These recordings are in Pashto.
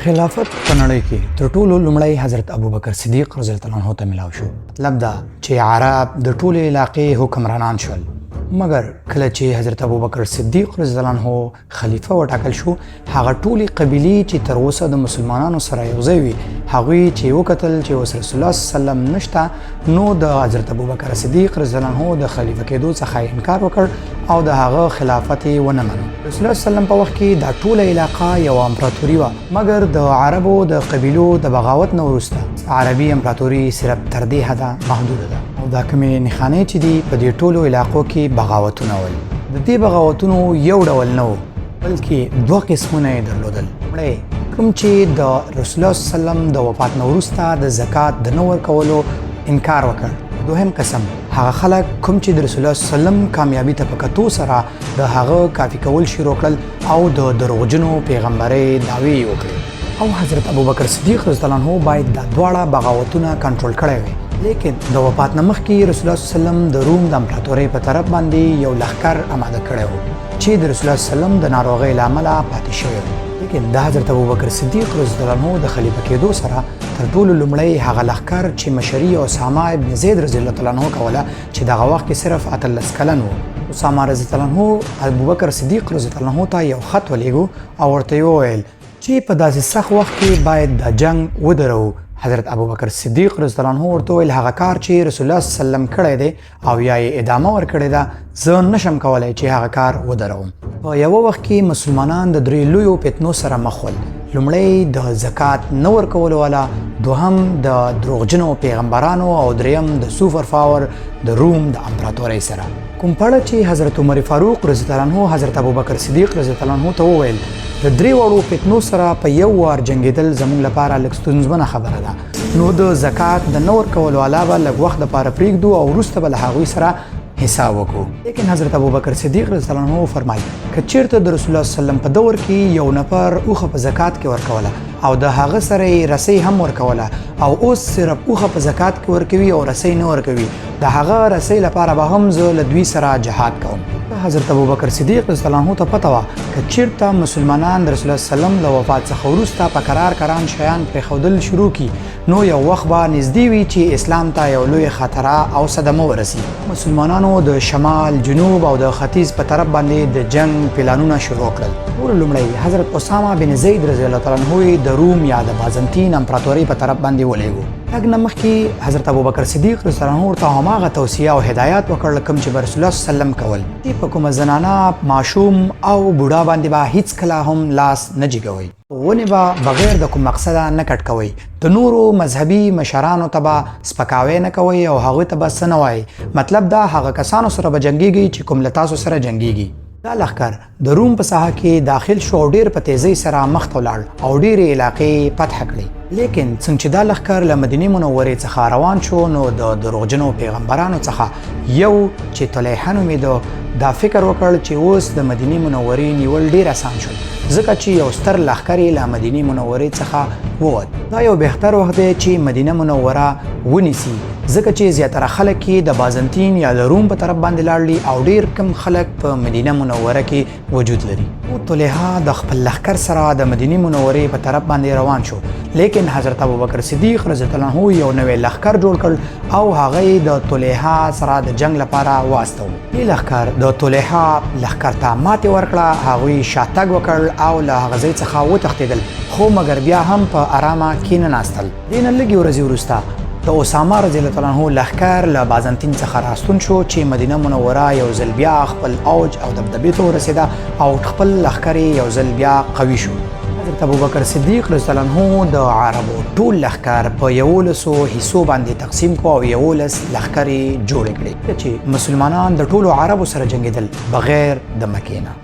خلافت په نړۍ کې تر ټولو لومړی حضرت ابوبکر صدیق رضی الله عنه ته ملاو شو. مطلب دا چې عرب د ټولې علاقې حکمرانان شول، مګر کله چې حضرت ابوبکر صدیق رضی الله عنه خلیفہ وټاکل شو، هغه ټولې قبیلې چې تر اوسه د مسلمانانو سره یوځای وي هغوی چې وکتل چې اوس رسول الله صلی الله علیه وسلم نشته، نو د حضرت ابوبکر صدیق رضی الله عنه د خلیفہ کېدو څخه انکار وکړ او د هغه خلافت یې ونه منو. رسول الله صلی الله علیه وسلم په وخت کې دا ټوله علاقه یو امپراتوري وه، مګر د عربو د قبیلو د بغاوت نه وروسته عربي امپراتوري صرف تر دې حده محدوده ده او دا کومې نښانې چې دي په دې ټولو علاقو کې بغاوتونه ول. د دې بغاوتونو یو ډول نه و، بلکې دوه قسمونه یې درلودل. لومړی کوم چې د رسول الله صلی الله علیه وسلم د وفات نه وروسته د زکات د نه ورکولو انکار وکړ. دوهم قسم هغه خلک کوم چې د رسول الله صلی الله علیه وسلم کامیابی ته په کتو سره د هغه کافي کول شروع کړل او د دروغجنو پیغمبري دعوی وکړي او حضرت ابوبکر صدیق رضی الله عنه باید دا دواړه بغاوتونه کنټرول کړی وي. لیکن د وفات نه مخکې رسول الله صلی الله علیه وسلم د روم د امپراتورۍ په طرف باندې یو لښکر اماده کړی و چې د رسول الله صلی الله علیه وسلم د ناروغۍ له امله پاتې شوی و. لیکن د حضرت ابوبکر صدیق رضی الله عنه د خلیفه کېدو سره تر ټولو لومړی هغه لښکر چې مشري اسامه ابن زید رضی الله عنه کوله چې دغه وخت کې صرف 18 کلن و. اسامه رضی الله عنه ابوبکر صدیق رضی الله عنه ته یو خط ولېږو او ورته وویل چې په داسې سخت وخت کې باید د جنگ ودرو. حضرت ابوبکر صدیق رضی الله عنه ورته ویل هغه کار چې رسول الله صلی الله علیه وسلم کړی دی او یا یې ادامه ورکړې ده، زه نشم کولی چې هغه کار ودروم. په یوه وخت کې مسلمانان د درې لویو فتنو سره مخ ول. لومړی د زکات نه ورکولو والا، دوهم د دروغجنو پیغمبرانو او دریم د سوپر پاور د روم د امپراتورۍ سره. کوم پړه چې حضرت عمر فاروق رضی الله عنه حضرت ابوبکر صدیق رضی الله عنه ته وویل د درې وړو فتنو سره په یو وار جنګېدل زموږ لپاره لږ ستونزمنه خبره ده، نو د زکات د نه ورکولو علاوه لږ وخت دپاره پرېږدو او وروسته به له هغوی سره حساب وکړو. لیکن حضرت ابوبکر صدیق رضی الله عنه فرمایي که چیرته د رسول الله صلی الله علیه وسلم په دور کې یو نفر اوښه په زکات کې ورکوله او د هغه سره یې رسۍ هم ورکوله او اوس صرف اوښه په زکات کې ورکوي او رسۍ نه ورکوي، د هغه رسۍ لپاره به هم زه له دوی سره جهاد کوم. حضرت ابوبکر صدیق رضی الله عنه ته پته وه که چیرته مسلمانان د رسول الله صلی الله علیه وسلم له وفات څخه وروسته په کران شیان پرېښودل شروع کړي، نو یو وخت به نږدې وي چې اسلام ته یو لوی خطره او صدمه ورسي. مسلمانانو د شمال، جنوب او د ختیځ په طرف باندې د جنگ پلانونه شروع کړل. لومړی حضرت اسامه بن زید رضی الله عنه د روم یا د بازنطین امپراتورۍ په طرف باندې ولېږو. تګ نه مخکې حضرت ابوبکر صدیق رضی الله عنه ورته هماغه توصیه او هدایات وکړل کوم چې به رسول الله صلی الله علیه وسلم کول، چې په کومه زنانه، ماشوم او بوډا باندې به هیڅکله هم لاس نه جګوئ، ونې به بغیر د کوم مقصده نه کټ کوئ، د نورو مذهبي مشرانو ته به سپکاوی نه کوئ او هغوی ته به څه نه وایئ. مطلب دا هغه کسانو سره به جنګیږئ چې کوم له تاسو سره جنګیږي. دا لښکر د روم په ساحه کې داخل شو او ډیر په تیزۍ سره مخ ته ولاړ او ډیرې علاقې فتح کړې. لیکن څنګه چې دا لښکر له مدینې منورې څخه روان شو، نو د دروغجنو پیغمبرانو څخه یو چې طلیحه نومېده دا فکر وکړ چې اوس د مدینې منورې نیول ډیر اسان شول، ځکه چې یو ستر لښکر یې له مدینې منورې څخه ووت. دا یو بهتر وخت دی چې مدینه منوره ونیسي، ځکه چې زیاتره خلک یې د بازنطین یا د روم په طرف باندې لاړلي او ډیر کم خلک په مدینه منوره کې وجود لري. طلیحه د خپل لښکر سره د مدینې منورې په طرف باندې روان شو، لیکن حضرت ابوبکر صدیق رضی الله عنه یو نوی لښکر جوړ کړ او هغه د طلیحه سره د جنگ لپاره واستو. دې لښکر د طلیحه لښکر ته ماتې ورکړه، هغوی شاتګ وکړ او له هغه ځای څخه وتښتېدل، خو مګر بیا هم په ارامه کښېنناستل. دې نه لږې ورځې وروسته د اسامه رضی الله عنه لښکر له بازنطین څخه راستون شو چې مدینه منوره یو ځل بیا خپل اوج او دبدبې ته ورسېده او خپل لښکر یو ځل بیا قوي شو. حضرت ابوبکر صدیق رضی الله عنه د عربو ټول لښکر په 11 حصو باندې تقسیم کو او 11 لښکر یې جوړې کړې چې مسلمانان د ټولو عربو سره جنګېدل بغیر د مکې نه.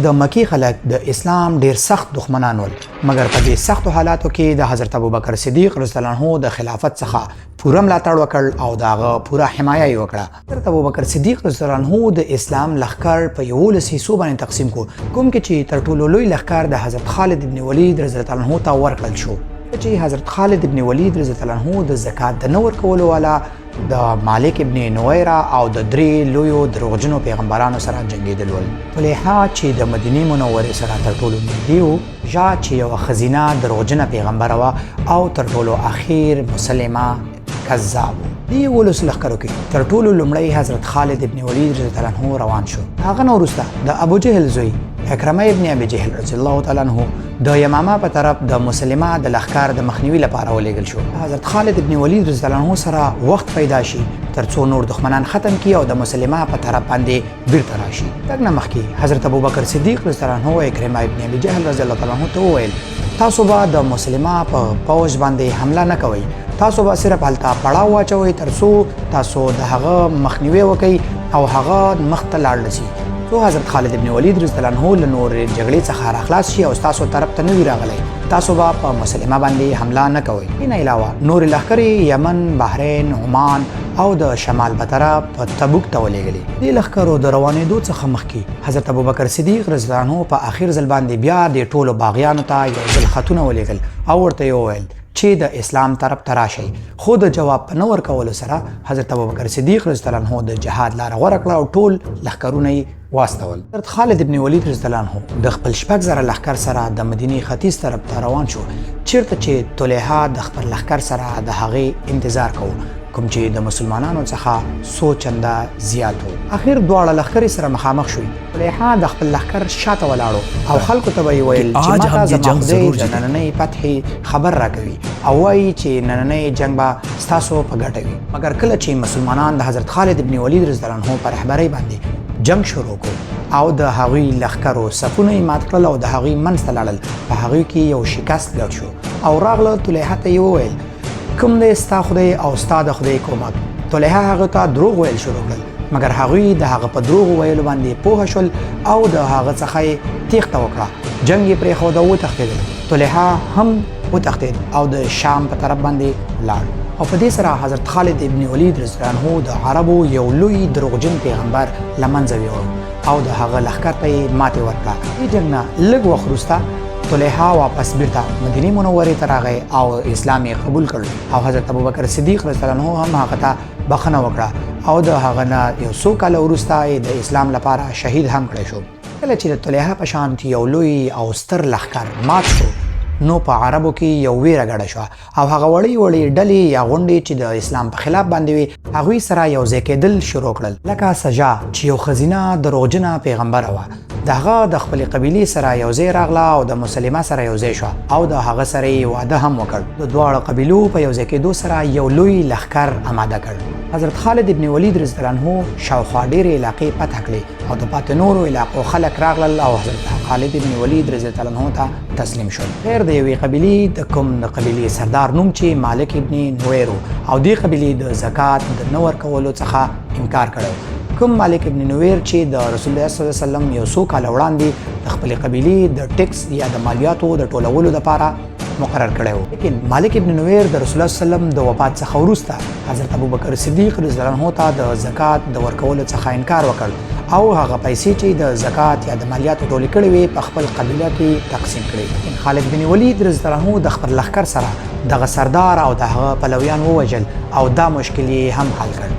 د مکی خلک د اسلام ډیر سخت دښمنان ول، مګر په دې سختو حالاتو کې د حضرت ابوبکر صدیق رضی الله عنه د خلافت څخه پوره ملاتړ وکړ او دغه پوره حمایه یې وکړه. حضرت ابوبکر صدیق رضی الله عنه د اسلام لښکر په 11 حصو باندې تقسیم کو، کوم کې چې تر ټولو لوی لښکر د حضرت خالد ابن ولید رضی الله عنه ته ورکړل شو، چې حضرت خالد ابن ولید رضی الله عنه د زکات د نه ورکولو والا د مالک ابن نویره او د درې لویو دروغجنو پیغمبرانو سره جنګېدل ول. طلحه چې د مدینې منورې سره تر ټولو نږدې و، ژا چې یوه ښځینه دروغجنه پیغمبره وه او تر ټولو اخیر مسلمه کذاب و. دې 11 لښکرو کې تر ټولو لومړی حضرت خالد ابن ولید رضی الله عنه روان شو. هغه نه وروسته د ابو جهل زوی اکرمه ابن ابي جهل رضی الله تعالی عنه د یمامه په طرف د مسلمه د لښکر د مخنیوي لپاره ولېږل شو. حضرت خالد ابن ولید رضی الله عنه سره وخت پیدا شي ترڅو نور دښمنان ختم کړي او د مسلمه په طرف باندې بیرته راشي. تګ نه مخکې حضرت ابوبکر صدیق رضی الله عنه او اکرمه ابن ابي جهل رضی الله تعالی عنه ته وویل تاسو به د مسلمه په پوځ باندې حمله نه کوئ، تاسو به صرف هلته پړاو واچوئ ترڅو تاسو د هغه مخنیوي وکئ او هغه مخ ته لاړ نشي. تو حضرت خالد ابن ولید رضی الله عنه له نور جګړې څخه راخلاص شي او تاسو طرف ته نه وي راغلی، تاسو به په مسلمه باندې حمله نه کوئ. این علاوه نور لښکرې یمن، بحرین، عمان او د شمال په طرف په تبوک ته ولېږلې. دې لښکرو د روانېدو څخه مخکې حضرت ابوبکر صدیق رضی الله عنه په آخر ځل باندې بیا د ټولو باغیانو ته یو ځل خطونه ولېږل او ورته یې وویل چې د اسلام طرف ته راشئ. خو د جواب په نه ورکولو سره حضرت ابوبکر صدیق رضی الله عنه د جهاد لاره غوره کړه او ټول لښکرونه یې واستول. حضرت خالد ابن ولید رضی الله عنه د خپل 6,000 لښکر سره د مدینې ختیځ طرف ته روان شو، چیرته چې طلحه د خپل لښکر سره د هغې انتظار کوو کوم چې د مسلمانانو څخه څو چنده زیات و. اخر دواړه لښکرې سره مخامخ شوي. طلحه د خپل لښکر شاته ولاړو او خلکو ته به یې ویل چې ماته زما خدای د نننۍ فتحې خبر راکوي او وایي چې نننۍ جنګ به ستاسو په ګټه وي. مګر کله چې مسلمانان د حضرت خالد ابن ولید رضی الله عنه په رهبرۍ باندې جنگ شروع کړو او د هغوی لښکرو صفونه یې مات کړل او د هغوی منځ ته لاړل، په هغوی کې یو شکست ګډ شو او راغله طلحه ته یې وویل کوم دی ستا خدای او ستا د خدای کومک. طلحه هغه ته دروغ ویل شروع کړل، مګر هغوی د هغه په دروغ ویلو باندې پوه شول او د هغه څخه یې تیښته وکړه. جنګ یې پرېښود او وتښتېدل. طلحه هم وتښتېد او د شام په طرف باندې لاړ او په دې سره حضرت خالد ابن ولید رضی الله عنه د عربو یو لوی دروغجن پیغمبر له منځه یووړ او د هغه لښکر ته یې ماتې ورکړه. دې جنګ نه لږ وخت وروسته طلحه واپس بیرته مدینې منورې ته راغی او اسلام یې قبول کړ او حضرت ابوبکر صدیق رضی الله عنه هم هغه ته بخښنه وکړه او د هغه نه یو څو کاله وروسته د اسلام لپاره شهید هم کړی شو. کله چې د طلحه په شان یو لوی او ستر لښکر مات شو نو په عربو کې یو ویره ګډه شوه او هغه وړې وړې ډلې یا غونډې چې د اسلام په خلاف باندې وي هغوی سره یو ځای کېدل شروع کړل. لکه سجا چې یو ښځینه دروغجنه پیغمبره وه، د هغه د خپلې قبیلې سره یو ځای راغله او د مسلمه سره یو ځای شوه او د هغه سره یې واده هم وکړ. د دواړو قبیلو په یو ځای کېدو سره یو لوی لښکر اماده کړ. حضرت خالد ابن ولید رضی الله عنه شاوخوا ډېرې علاقې فتح کړې او د پاتې نورو علاقو خلک راغلل او حضرت خالد ابن ولید رضی الله عنه ته تسلیم شول. غیر د یوې قبیلې د کوم د قبیلې سردار نوم چې مالک ابن نویر او دې قبیلې د زکات د نه ورکولو څخه انکار کړی. کوم مالک ابن نویر چې د رسول الله صلی الله علیه وسلم یو څو کاله وړاندې د خپلې قبیلې د ټیکس یا د مالیاتو د ټولولو لپاره مقرر کړی و. لیکن مالک ابن نویر د رسول الله صلی الله علیه وسلم د وفات څخه وروسته حضرت ابوبکر صدیق رضی الله عنه ته د زکات د ورکولو څخه انکار وکړ او هغه پیسې چې د زکات یا د مالیاتو ټولې کړې وې په خپل قبیله کې تقسیم کړې. خالد بن ولید رضی الله عنه د خپل لښکر سره دغه سردار او دغه پلویان ووژل او دا مشکل یې هم حل کړ.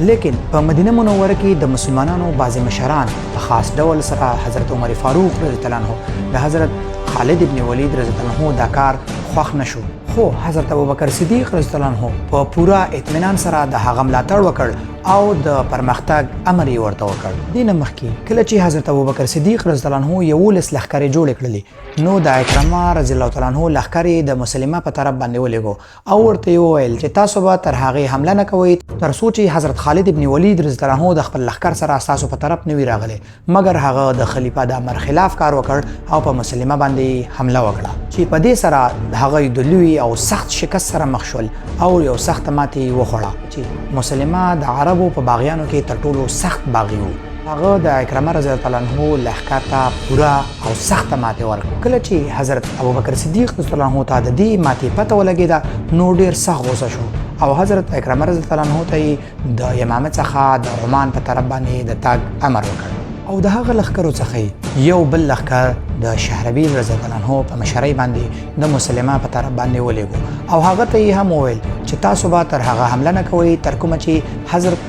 لیکن په مدینه منوره کې د مسلمانانو بعضې مشران په خاص ډول سره حضرت عمر فاروق رضی الله عنه د حضرت خالد ابن ولید رضی الله عنه دا کار خوښ نشو، خو حضرت ابوبکر صدیق رضی الله عنه په پوره اطمینان سره د هغه ملاتړ وکړ او د پرمختګ امر یې ورته وکړ. دې نه مخکې کله چې حضرت ابوبکر صدیق رضی الله عنه 11 لښکرې جوړې کړلې نو د اکرمه رضی الله تعالی عنه لښکرې د مسلمه په طرف باندې ولېږو او ورته یې وویل چې تاسو به تر هغې حمله نه کوئ تر څو چې حضرت خالد ابن ولید رضی الله عنه د خپل لښکر سره ستاسو په طرف نه وي راغلی. مګر هغه د خلیفه د امر خلاف کار وکړ او په مسلمه باندې حمله وکړه چې په دې سره هغه د لوی او سخت شکست سره مخ شول او یو سخت ماتې وخوړه چې مسلمه د عربو په باغیانو کې تر ټولو سخت باغي و. هغه د اکرمه رضی الله عنه لښکر ته پوره او سخته ماتې ورکړه. کله چې حضرت ابوبکر صدیق رضی الله عنه ته د دې ماتې پته ولګېده نو ډېر سخت غوسه شو او حضرت اکرمه رضی الله عنه ته د یمامه څخه د عمان په طرف باندې د تګ امر وکړ. او د هغه لښکرو څخه یو بل لښکر د شهربیل رضی الله عنه په مشرۍ باندې د مسلمه په طرف باندې ولېږو او هغه ته یې هم وویل چې تاسو به تر هغه حمله نه کوئ تر کومه چې حضرت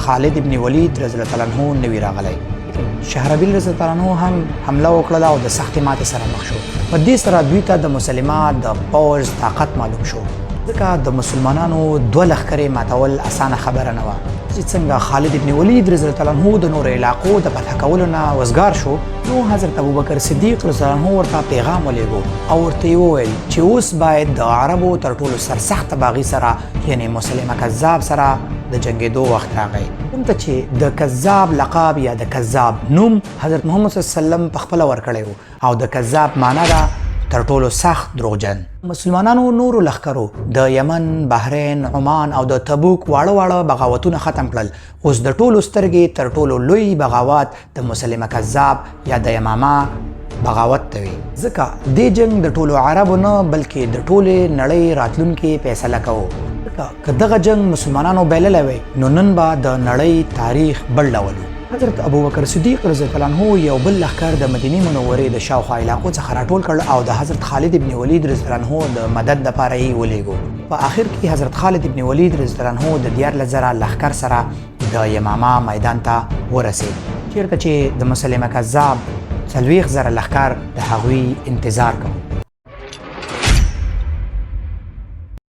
خالد ابن ولید رضی الله عنه نه وي راغلی. شهربیل رضی الله عنه هم حمله وکړه او د سختې ماتې سره مخ شو. په دې سره دوی ته د مسلمه د پوځ طاقت معلوم شو، ځکه د مسلمانانو دوه لښکرې ماتول اسانه خبره نه وه. چې څنګه خالد ابن ولید رضی الله عنه د نورو علاقو د فتح کولو نه وزګار شو، نو حضرت ابوبکر صدیق رضی الله عنه ورته پیغام ولېږو او ورته یې وویل چې اوس باید د عربو تر ټولو سرسخته باغي سره یعنی مسلمه کذاب سره د جنګېدو وخت راغی. کوم ته چې د کذاب لقب یا د کذاب نوم حضرت محمد صلی الله علیه وسلم په خپله ورکړی و او د کذاب معنا ده تر ټولو سخت دروغجن. مسلمانانو نورو لښکرو د یمن، بحرین، عمان او د تبوک واړه واړه بغاوتونه ختم کړل. اوس د ټولو سترګې تر ټولو لوی بغاوت د مسلمه کذاب یا د یمامه بغاوت ته وي، ځکه دې جنګ د ټولو عربو نه بلکې د ټولې نړۍ راتلونکې فیصله کوو. که دغه جنگ مسلمانانو بایللی وی نو نن به د نړۍ تاریخ بل ډول و. حضرت ابوبکر صدیق رضی الله عنه یو بل لښکر د مدینې منورې د شاوخوا علاقو څخه راټول کړ او د حضرت خالد ابن ولید رضی الله عنه د مدد دپاره یې ولېږو. په آخر کې حضرت خالد ابن ولید رضی الله عنه د 14,000 لښکر سره د یمامه میدان ته ورسېد، چیرته چې د مسلمه کذاب 40,000 لښکر د هغوی انتظار کوي.